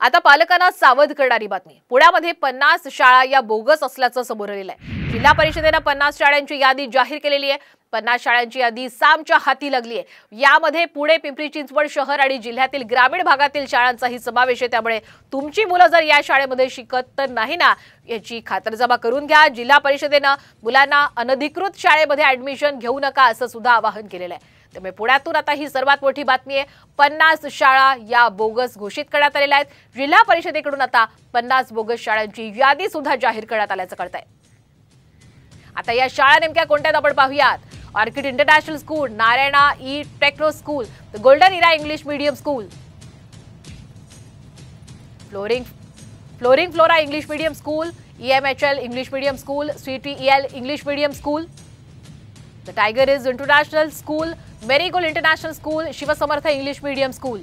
आता पालकांना सावध करणारी बातमी। पुण्यामध्ये 50 शाळा या बोगस असल्याचं समोर आलेलं आहे। जिल्हा परिषदेने 50 शाळांची यादी जाहीर केलेली आहे। 50 शाळांची यादी सामच्या हाती लागली आहे। यामध्ये पुणे, पिंपरी चिंचवड शहर आणि जिल्ह्यातील ग्रामीण भागातील शाळांचाही समावेश आहे। त्यामुळे तुमची मुलं जर या शाळेमध्ये शिकत तर नाही ना याची खातरजमा करून घ्या। जिल्हा परिषदेने मुलांना अनधिकृत शाळेमध्ये ऍडमिशन घेऊ नका असं सुद्धा आवाहन केलेलं आहे। त्यामुळे पुण्यातून आता ही सर्वात मोठी बातमी आहे। 50 शाळा या बोगस घोषित करण्यात आलेल्या आहेत। जिल्हा परिषदेकडून आता 50 बोगस शाळांची यादी सुद्धा जाहीर करण्यात आल्याचं कळतंय। आता या शाळा नेमक्या कोणत्या आपण पाहूयात। Orchid international school, Narayana e techno school, golden era English medium school, flooring flora English medium school, EMHL English medium school, CTEL English medium school, the tiger is international school, marigold international school, Shivsamarth English medium school,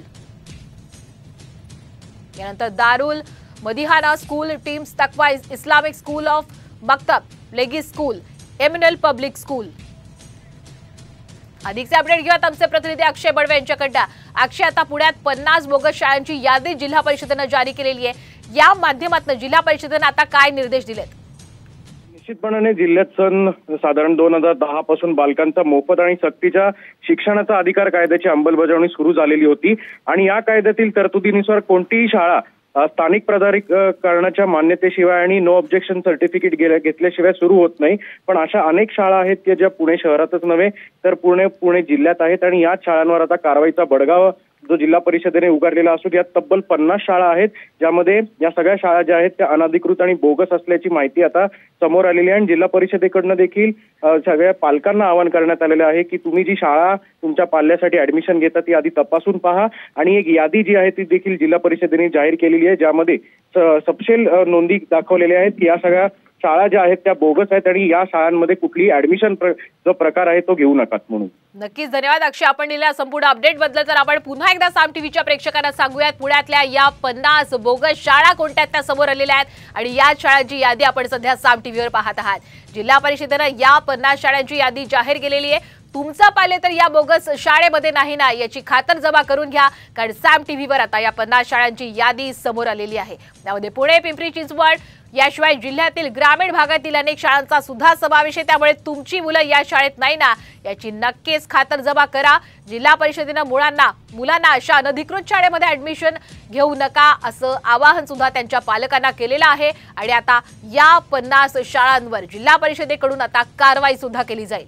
यानंतर Darul Madihana school, टीम्स Taqwa Islamic school of Maktab, legis school, eminal public school. अधिकचे update घेऊयात आमचे प्रतिनिधी अक्षय बडवे यांच्याकडनं। अक्षय, आता पुण्यात 50 bogus शाळांची यादी जिल्हा परिषदेने जारी केलेली आहे। या माध्यमातून जिल्हा परिषदेने आता काय निर्देश दिलेत? निश्चितपणे जिल्ह्यात सन साधारण 2010 पासून बालकांचा मोफत आणि सक्तीच्या शिक्षणाचा अधिकार कायद्याची अंमलबजावणी सुरू झालेली होती आणि या कायद्यातील तरतुदीनुसार कोणतीही शाळा स्थानिक प्राधिकरणाच्या मान्यतेशिवाय आणि नो ऑब्जेक्शन सर्टिफिकेट घेतल्याशिवाय सुरू होत नाही। पण अशा अनेक शाळा आहेत की ज्या पुणे शहरातच नव्हे तर पुणे जिल्ह्यात आहेत आणि याच शाळांवर आता कारवाईचा बडगा जो जिल्हा परिषदेने उगारलेला असून यात तब्बल 50 शाळा आहेत, ज्यामध्ये या सगळ्या शाळा ज्या आहेत त्या अनधिकृत आणि बोगस असल्याची माहिती आता समोर आलेली आहे। आणि जिल्हा परिषदेकडनं देखील सगळ्या पालकांना आवाहन करण्यात आलेलं आहे की तुम्ही जी शाळा तुमच्या पाल्यासाठी ऍडमिशन घेता ती आधी तपासून पहा आणि एक यादी जी आहे ती देखील जिल्हा परिषदेने जाहीर केलेली आहे, ज्यामध्ये सपशेल नोंदी दाखवलेल्या आहेत की या सगळ्या शाळा ज्या आहेत त्या बोगस आहेत आणि या शाळांमध्ये कुठलीही ऍडमिशन जो प्रकार आहे तो घेऊ नका म्हणून। नक्कीच धन्यवाद अक्षय, आपण दिलेल्या संपूर्ण अपडेट बद्दल। तर आपण पुन्हा एकदा साम टीव्हीच्या प्रेक्षकांना सांगूयात, पुण्यातल्या या 50 बोगस शाळा कोणत्या त्या समोर आलेल्या आहेत आणि या शाळांची यादी आपण सध्या साम टीव्हीवर पाहत आहात। जिल्हा परिषदेने या 50 शाळांची यादी जाहीर केलेली आहे। तुमचा पाले तर या बोगस शाळेमध्ये नाही ना याची खातरजमा करून घ्या, कारण साम टीव्हीवर आता या 50 शाळांची यादी समोर आलेली आहे। त्यामध्ये पुणे, पिंपरी चिंचवड याशिवाय जिल्ह्यातील ग्रामीण भागातील अनेक शाळांचा सुद्धा समावेश आहे। त्यामुळे तुमची मुलं या शाळेत नाही ना याची नक्कीच खातरजमा करा। जिल्हा परिषदेने मुलांना अशा अनधिकृत शाळेमध्ये ऍडमिशन घेऊ नका असं आवाहन सुद्धा त्यांच्या पालकांना केलेलं आहे आणि आता या 50 शाळांवर जिल्हा परिषदेकडून आता कारवाई सुद्धा केली जाईल।